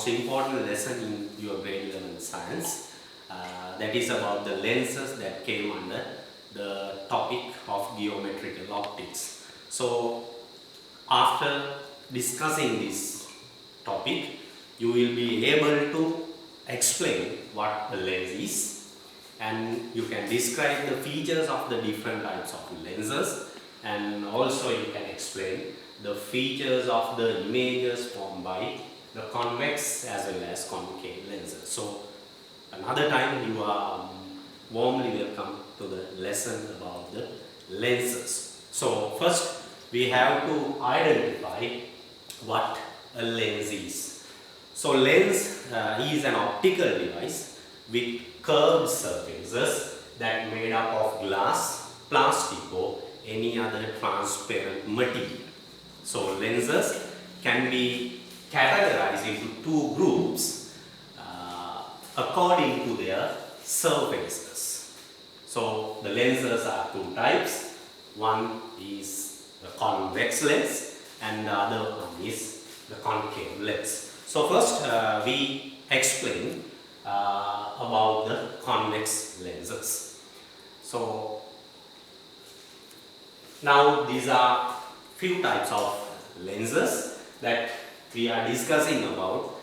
most important lesson in your grade 11 science. That is about the lenses that came under the topic of geometrical optics. So after discussing this topic, you will be able to explain what a lens is, and you can describe the features of the different types of lenses, and also you can explain the features of the images formed by the convex as well as concave lenses. So another time you are warmly welcome to the lesson about the lenses. So first we have to identify what a lens is. So lens is an optical device with curved surfaces that made up of glass, plastic or any other transparent material. So lenses can be categorized into two groups according to their surfaces. So the lenses are two types. One is the convex lens and the other one is the concave lens. So first we explain about the convex lenses. So now these are few types of lenses that we are discussing about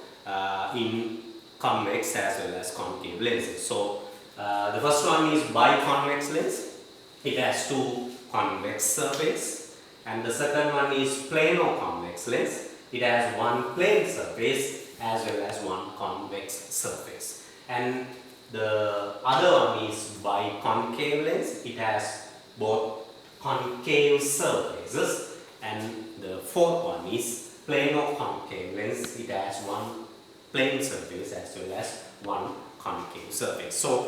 in convex as well as concave lenses. So the first one is biconvex lens. It has two convex surface, and the second one is plano-convex lens. It has one plane surface as well as one convex surface. And the other one is biconcave lens. It has both concave surfaces, and the fourth one is plano-concave lens. It has one plane surface as well as one concave surface. So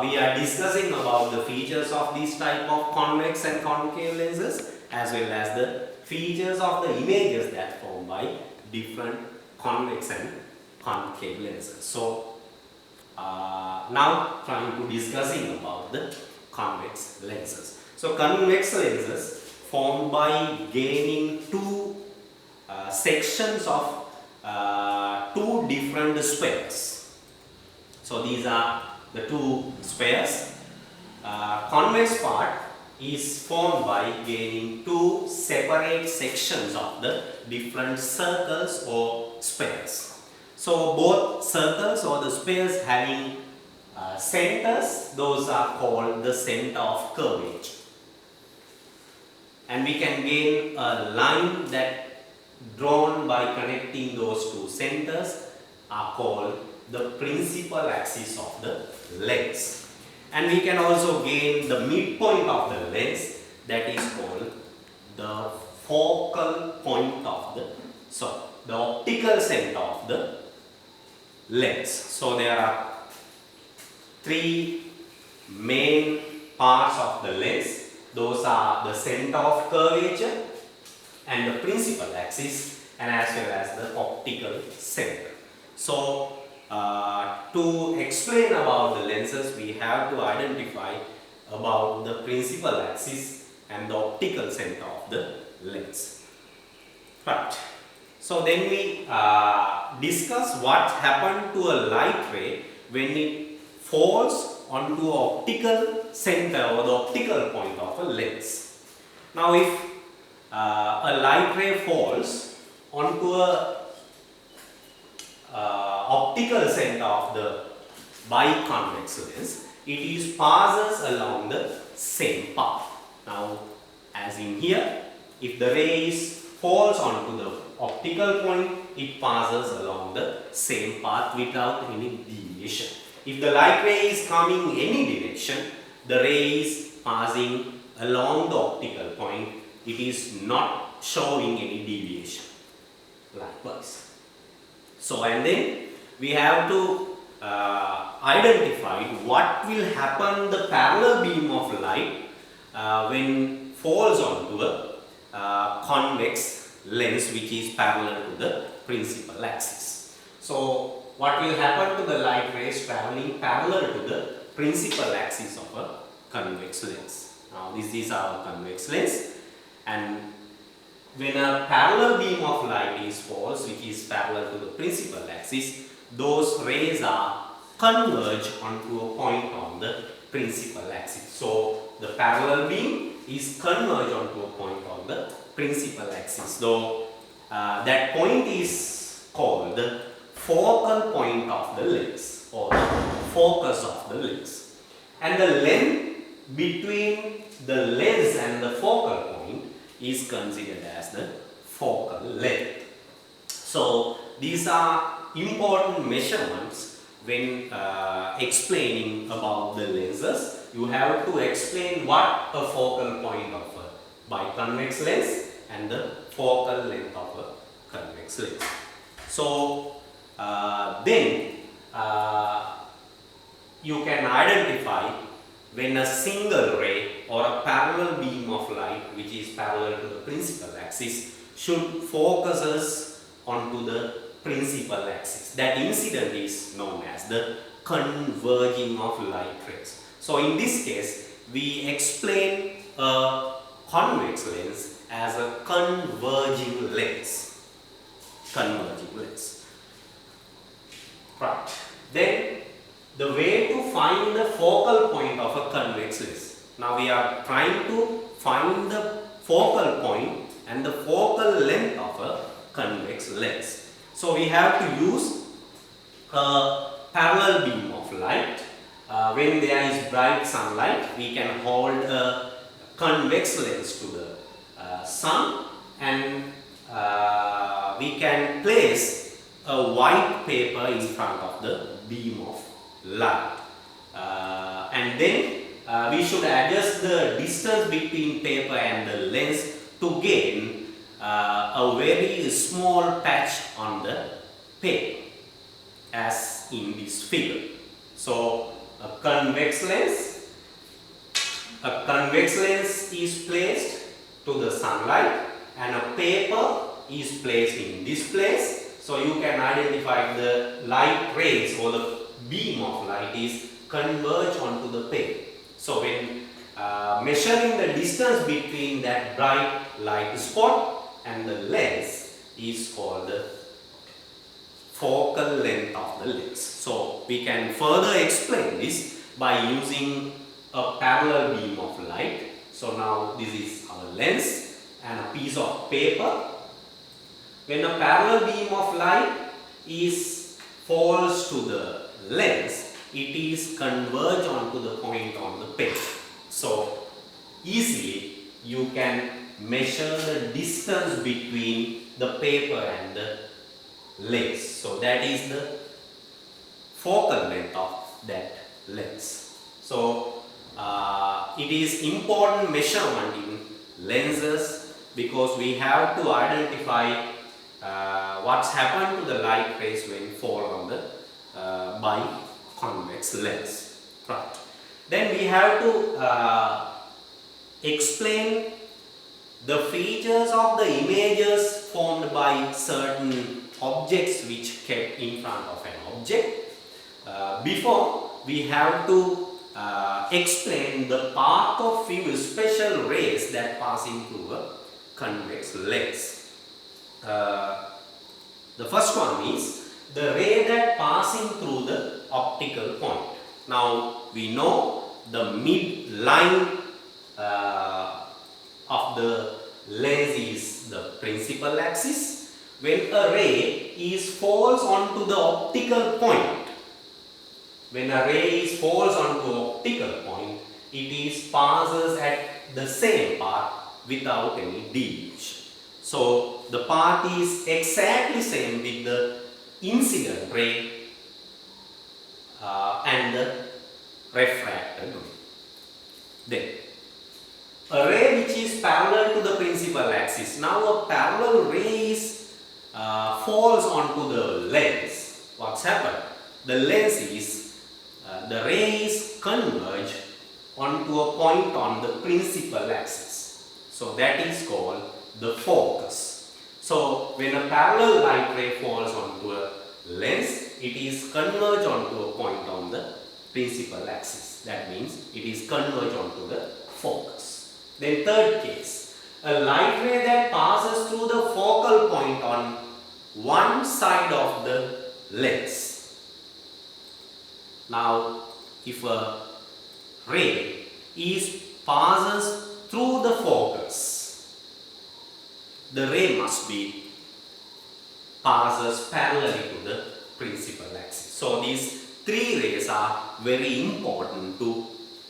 we are discussing about the features of this type of convex and concave lenses as well as the features of the images that form by different convex and concave lenses. So now trying to discussing about the convex lenses. So convex lenses formed by gaining two sections of two different spheres. So these are the two spheres. Convex part is formed by gaining two separate sections of the different circles or spheres. So both circles or the spheres having centers, those are called the center of curvature. And we can gain a line that drawn by connecting those two centers are called the principal axis of the lens. And we can also gain the midpoint of the lens, that is called the focal point of the optical center of the lens. So there are three main parts of the lens. Those are the center of curvature and the principal axis, and as well as the optical center. So to explain about the lenses, we have to identify about the principal axis and the optical center of the lens. Right. So then we discuss what happened to a light ray when it falls onto an optical center or the optical point of a lens. Now if a light ray falls onto a optical center of the biconvex lens, it passes along the same path. Now as in here, if the ray falls onto the optical point, it passes along the same path without any deviation. If the light ray is coming any direction, the ray is passing along the optical point. It is not showing any deviation. Likewise. So and then we have to identify what will happen the parallel beam of light when falls onto a convex lens which is parallel to the principal axis. So what will happen to the light rays traveling parallel to the principal axis of a convex lens? Now this is our convex lens, and when a parallel beam of light is falls, which is parallel to the principal axis, those rays are converge onto a point on the principal axis. So the parallel beam is converge onto a point on the principal axis. Though that point is called the focal point of the lens, or the focus of the lens. And the length between the lens and the focal point is considered as the focal length. So these are important measurements when explaining about the lenses. You have to explain what a focal point of a biconvex lens and the focal length of a convex lens. So then you can identify when a single ray or a parallel beam of light, which is parallel to the principal axis, should focuses onto the principal axis. That incident is known as the converging of light rays. So in this case, we explain a convex lens as a converging lens. Converging lens. Right. Then the way to find the focal point of a convex lens. Now we are trying to find the focal point and the focal length of a convex lens. So we have to use a parallel beam of light. When there is bright sunlight, we can hold a convex lens to the sun, and we can place a white paper in front of the beam of light, and then we should adjust the distance between paper and the lens to gain a very small patch on the paper, as in this figure. So a convex lens is placed to the sunlight, and a paper is placed in this place. So you can identify the light rays, or the beam of light is converge onto the paper. So when measuring the distance between that bright light spot and the lens is called the focal length of the lens. So we can further explain this by using a parallel beam of light. So now this is our lens and a piece of paper. When a parallel beam of light falls to the lens, it is converge onto the point on the paper. So easily you can measure the distance between the paper and the lens. So that is the focal length of that lens. So it is important measurement in lenses, because we have to identify what's happened to the light rays when fall on the biconvex lens. Right. Then we have to explain the features of the images formed by certain objects which kept in front of an object. Before, we have to explain the path of few special rays that passing through a convex lens. The first one is the ray that passing through the optical point. Now we know the midline of the lens is the principal axis. When a ray falls onto the optical point, it passes at the same path without any deviation. So the path is exactly same with the incident ray and the refracted ray. Then a ray which is parallel to the principal axis. Now a parallel ray falls onto the lens. What's happened? The lens the rays converge onto a point on the principal axis. So that is called the focus. So when a parallel light ray falls onto a lens, it is converge onto a point on the principal axis. That means it is converge onto the focus. Then third case, A light ray that passes through the focal point on one side of the lens. Now, if a ray passes through the focus, the ray must be passes parallelly to the principal axis. So these three rays are very important to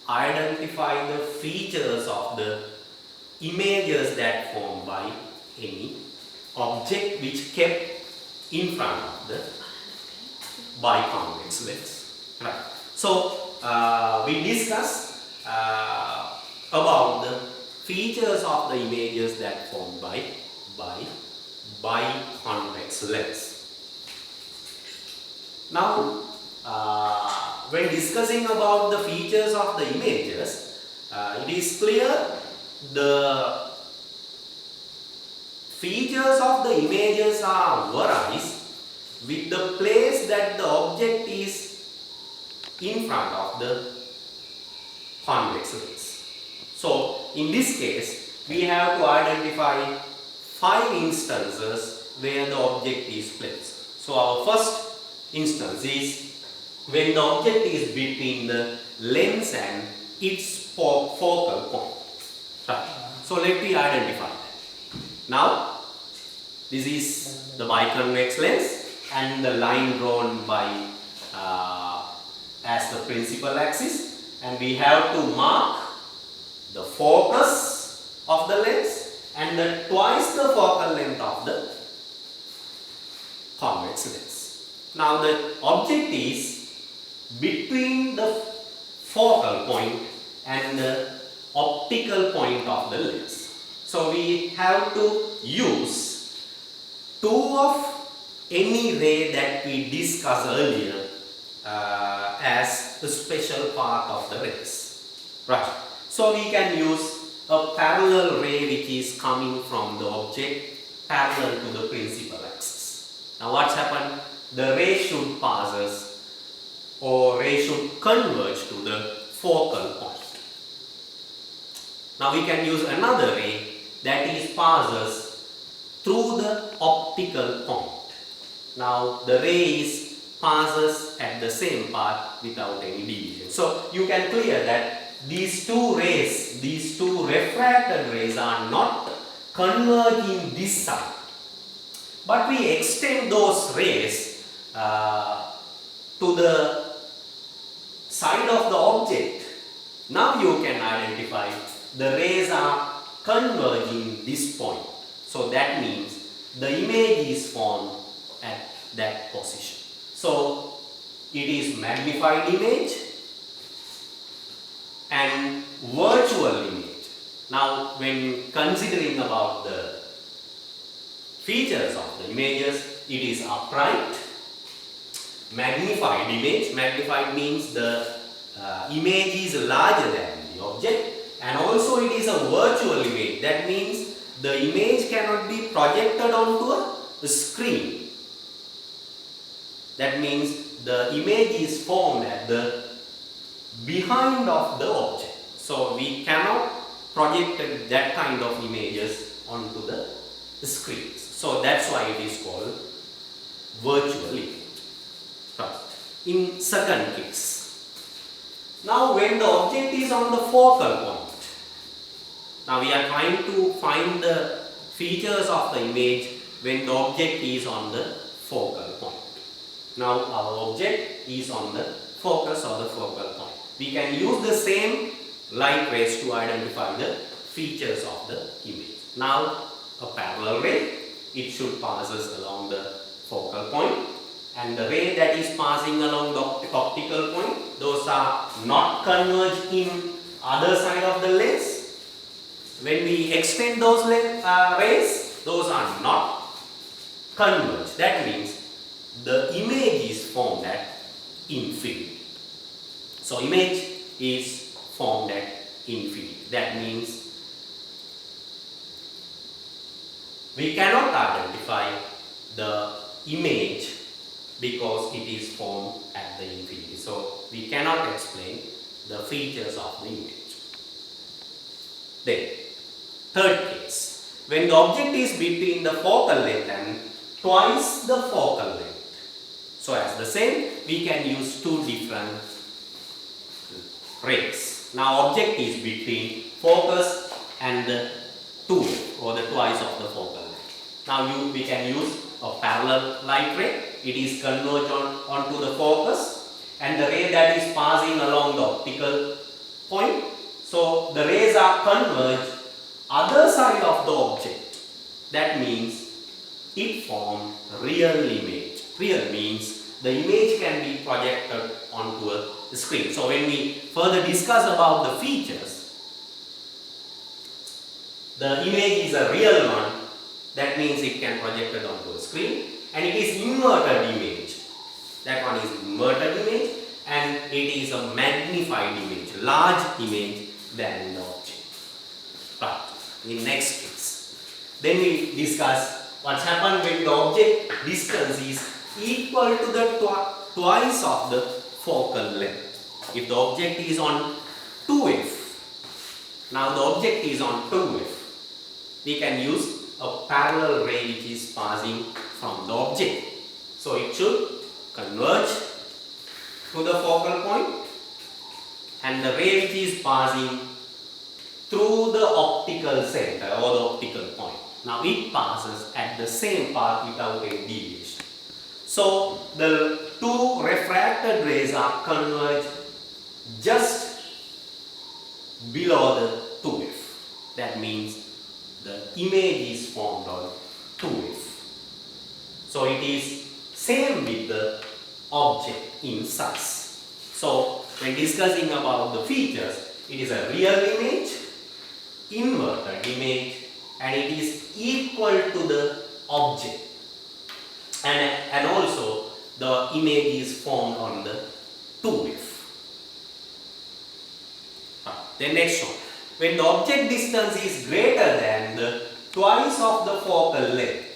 identify the features of the images that formed by any object which kept in front of the biconvex lens. Right. So we discussed about the features of the images that formed by biconvex lens. Now, when discussing about the features of the images, it is clear the features of the images are varies with the place that the object is in front of the convex lens. So, in this case, we have to identify 5 instances where the object is placed. So, our first instance is when the object is between the lens and its focal point. Right. So, let me identify that. Now, this is the biconvex lens and the line drawn by as the principal axis, and we have to mark the focus of the lens and the twice the focal length of the convex lens. Now the object is between the focal point and the optical point of the lens. So we have to use 2 of any ray that we discussed earlier as a special part of the rays. Right. So we can use a parallel ray which is coming from the object parallel to the principal axis. Now what's happened? The ray should passes or ray should converge to the focal point. Now we can use another ray that is passes through the optical point. Now the ray passes at the same path without any deviation. So you can clear that these 2 rays, these 2 refracted rays are not converging this side. But we extend those rays to the side of the object. Now you can identify the rays are converging this point. So that means the image is formed at that position. So it is magnified image and virtual image. Now when considering about the features of the images, it is upright, magnified image. Magnified means the image is larger than the object, and also it is a virtual image. That means the image cannot be projected onto a screen. That means the image is formed at the behind of the object. So we cannot project that kind of images onto the screens. So that's why it is called virtual image. Right. In second case, now when the object is on the focal point, now we are trying to find the features of the image when the object is on the focal point. Now our object is on the focus of the focal point. We can use the same light rays to identify the features of the image. Now a parallel ray, it should passes along the focal point, and the ray that is passing along the optical point, those are not converged in other side of the lens. When we extend those rays, those are not converged. That means the image is formed at infinity. So image is formed at infinity. That means we cannot identify the image because it is formed at the infinity. So we cannot explain the features of the image. Then, third case. when the object is between the focal length and twice the focal length. So as the same, we can use two different rays. Now object is between focus and the 2 or the twice of the focal length. Now we can use a parallel light ray. It is converged onto the focus, and the ray that is passing along the optical point. So the rays are converged other side of the object. That means it forms real image. Real means the image can be projected onto a screen. So when we further discuss about the features, the image is a real one. That means it can projected onto a screen, and it is inverted image. That one is inverted image, and it is a magnified image, large image than the object. Right. In next case, then we discuss what's happened when the object distance is equal to the twice of the focal length. If the object is on 2f, now the object is on 2f, we can use a parallel ray which is passing from the object. So it should converge to the focal point, and the ray which is passing through the optical center or the optical point. Now it passes at the same path without any deviation. So the two refracted rays are converged just below the 2f. That means the image is formed on 2f. So it is same with the object in size. So when discussing about the features, it is a real image, inverted image, and it is equal to the object, and also the image is formed on the 2f. Then next one, when the object distance is greater than the twice of the focal length,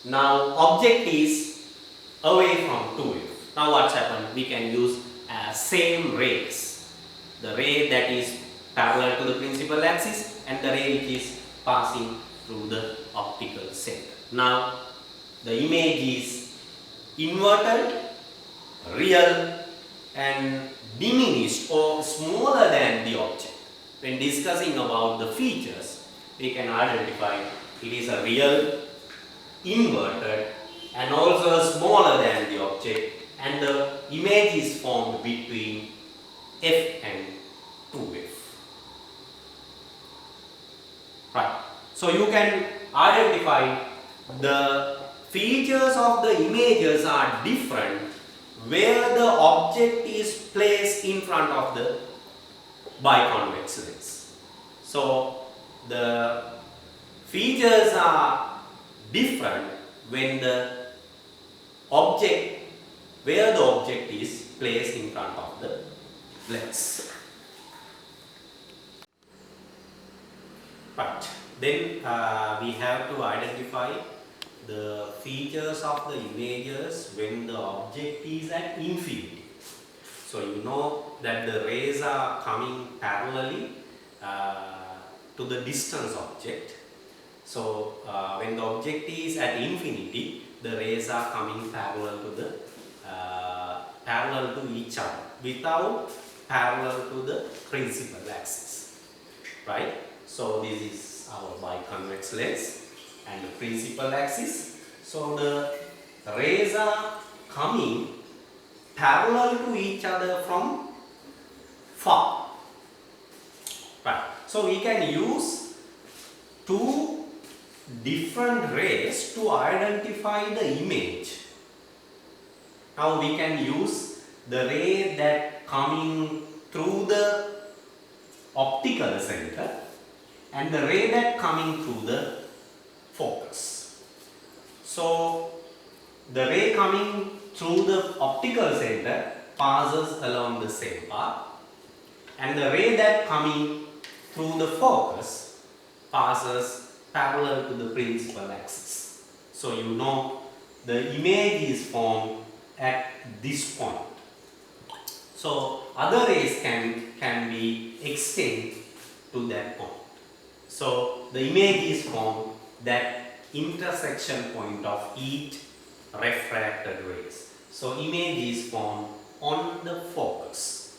now object is away from 2f. Now what's happened? We can use same rays, the ray that is parallel to the principal axis and the ray which is passing through the optical center. Now the image is inverted, real, and diminished or smaller than the object. When discussing about the features, we can identify it is a real, inverted, and also smaller than the object, and the image is formed between f and 2f. Right. So you can identify the features of the images are different where the object is placed in front of the biconvex lens. So the features are different when the object, where the object is placed in front of the lens. Right. Then we have to identify the features of the images when the object is at infinity. So you know that the rays are coming parallelly to the distance object. So when the object is at infinity, the rays are coming parallel to the parallel to each other without parallel to the principal axis. Right? So this is our biconvex lens and the principal axis. So the rays are coming parallel to each other from far. Right. So we can use two different rays to identify the image. Now we can use the ray that coming through the optical center and the ray that coming through the focus. So the ray coming through the optical center passes along the same path, and the ray that coming through the focus passes parallel to the principal axis. So you know the image is formed at this point. So other rays can be extended to that point. So the image is from that intersection point of each refracted rays. So image is formed on the focus.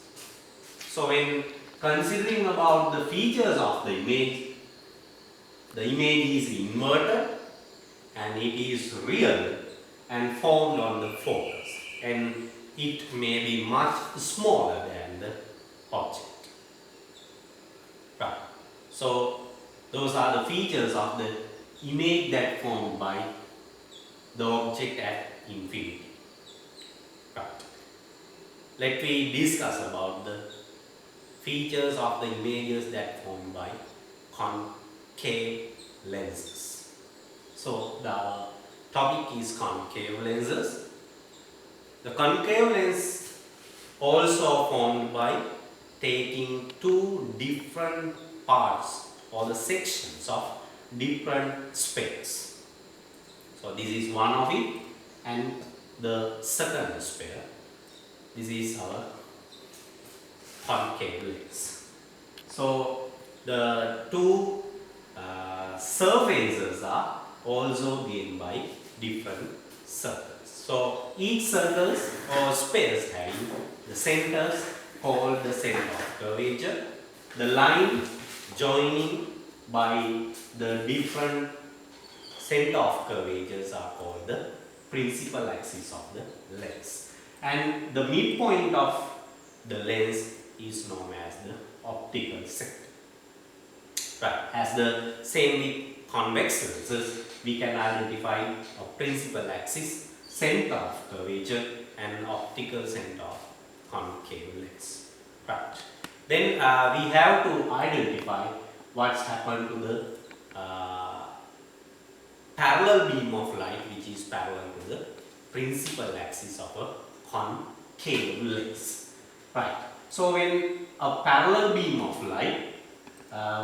So when considering about the features of the image is inverted and it is real and formed on the focus, and it may be much smaller than the object. Right. So those are the features of the image that formed by the object at infinity. Right. Let me discuss about the features of the images that formed by concave lenses. So the topic is concave lenses. The concave lens also formed by taking two different parts or the sections of different spheres. So this is one of it, and the second sphere. This is our concave lens. So the two surfaces are also given by different circles. So each circles or spheres having the centers called the center of curvature. The line joining by the different center of curvatures are called the principal axis of the lens. And the midpoint of the lens is known as the optical center. Right. As the same with convex lenses, we can identify a principal axis, center of curvature, and optical center of concave lens. Right. Then we have to identify what's happened to the parallel beam of light, which is parallel to the principal axis of a concave lens. Right. So when a parallel beam of light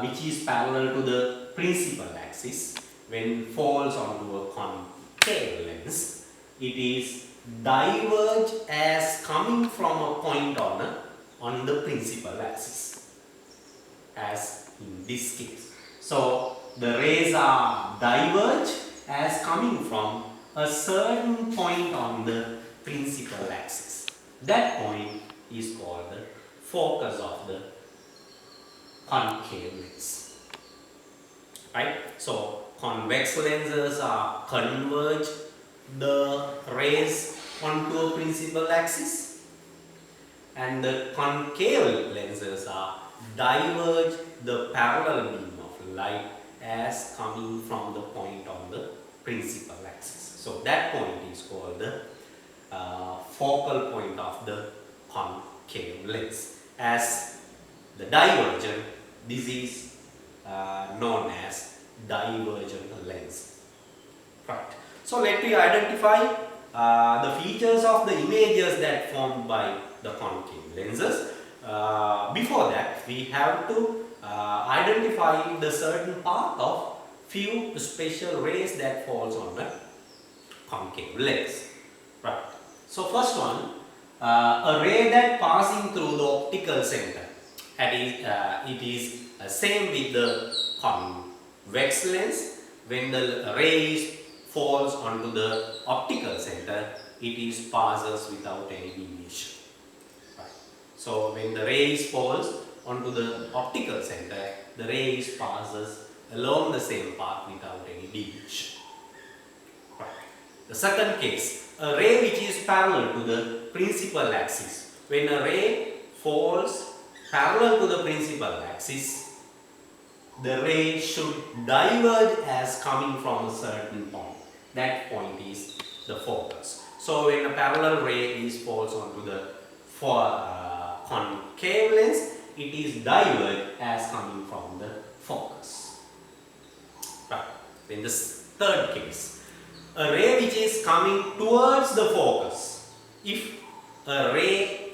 which is parallel to the principal axis, when falls onto a concave lens, it is diverge as coming from a point on the principal axis, as in this case. So the rays are diverge as coming from a certain point on the principal axis. That point is called the focus of the concave lens. Right? So convex lenses are converge the rays onto a principal axis, and the concave lenses are diverge the parallel beam of light as coming from the point on the principal axis. So that point is called the focal point of the concave lens. As the divergent, this is known as divergent lens. Right. So let me identify the features of the images that formed by the concave lenses. Before that, we have to identify the certain path of few special rays that falls on the concave lens. Right. So first one, a ray that passing through the optical center. That is, it is same with the convex lens. When the ray falls onto the optical center, it is passes without any deviation. Right. So when the rays falls onto the optical center, the rays passes along the same path without any deviation. Right. The second case, a ray which is parallel to the principal axis. When a ray falls parallel to the principal axis, the ray should diverge as coming from a certain point. That point is the focus. So when a parallel ray falls onto the concave lens, it is diverged as coming from the focus. Right. In this third case, a ray which is coming towards the focus. If a ray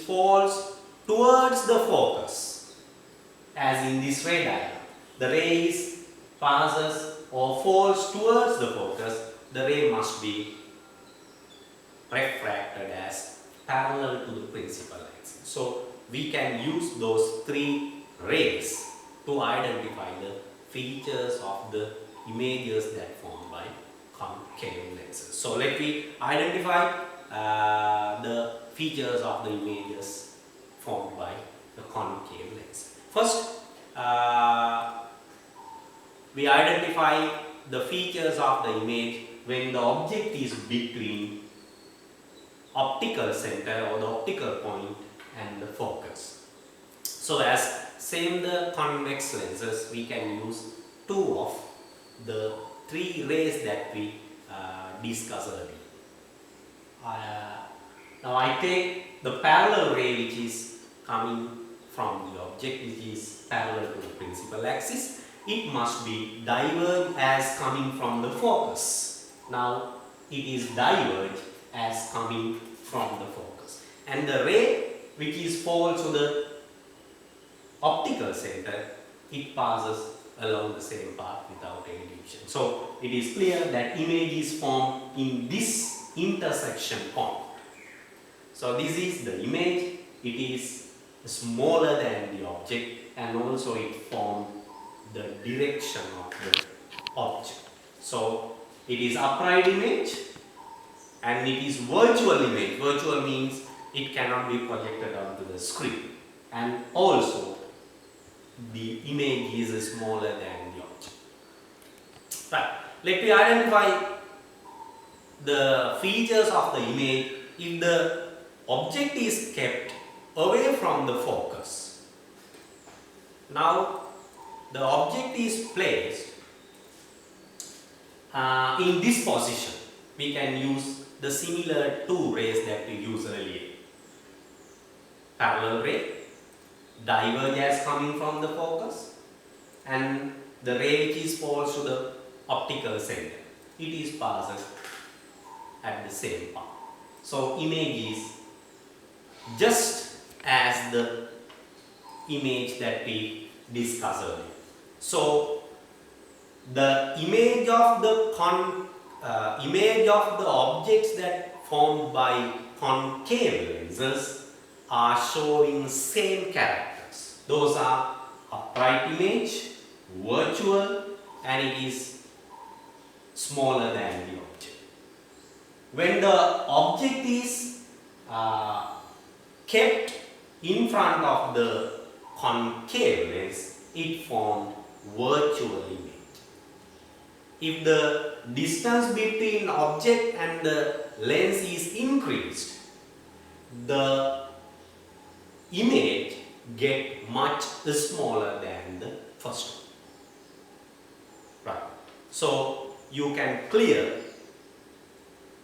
falls towards the focus, as in this ray diagram, the ray passes or falls towards the focus, the ray must be refracted as parallel to the principal axis. So we can use those three rays to identify the features of the images that formed by concave lenses. So let me identify the features of the images formed by the concave lens. First, we identify the features of the image when the object is between optical center or the optical point and the focus. So as same the convex lenses, we can use two of the three rays that we discussed earlier. Now I take the parallel ray which is coming from the object, which is parallel to the principal axis. It must be diverged as coming from the focus. Now it is diverged as coming from the focus. And the ray which is falls to the optical center, it passes along the same path without any deviation. So it is clear that image is formed in this intersection point. So this is the image. It is smaller than the object, and also it formed the direction of the object. So it is upright image and it is virtual image. Virtual means it cannot be projected onto the screen, and also the image is smaller than the object. Right. Let me identify the features of the image. If the object is kept away from the focus, now the object is placed in this position. We can use the similar two rays that we used earlier. Parallel ray, diverge as coming from the focus, and the ray which is falls to the optical center. It is passes at the same path. So image is just as the image that we discussed earlier. So the image of the objects that formed by concave lenses are showing same characters. Those are upright image, virtual, and it is smaller than the object. When the object is kept in front of the concave lens, it formed virtual image. If the distance between object and the lens is increased, the image get much smaller than the first one. Right. So you can clear.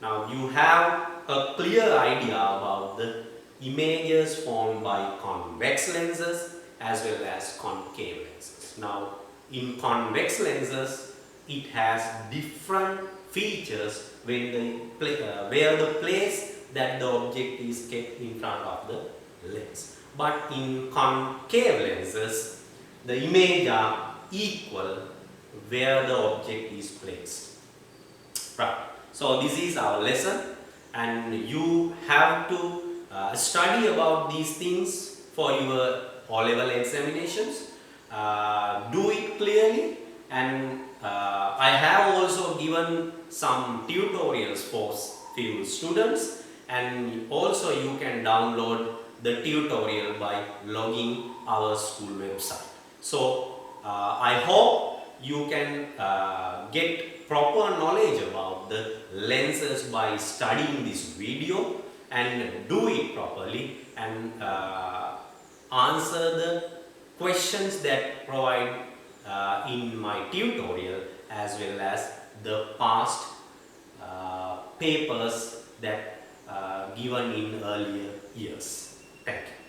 Now you have a clear idea about the images formed by convex lenses as well as concave lenses. Now in convex lenses, it has different features when where the place that the object is kept in front of the lens. But in concave lenses, the image are equal where the object is placed. Right. So this is our lesson, and you have to study about these things for your O-level examinations. Do it clearly, and I have also given some tutorials for few students, and also you can download the tutorial by logging our school website. So I hope you can get proper knowledge about the lenses by studying this video and do it properly, and answer the questions that provide in my tutorial as well as the past papers that given in earlier years. Thank you.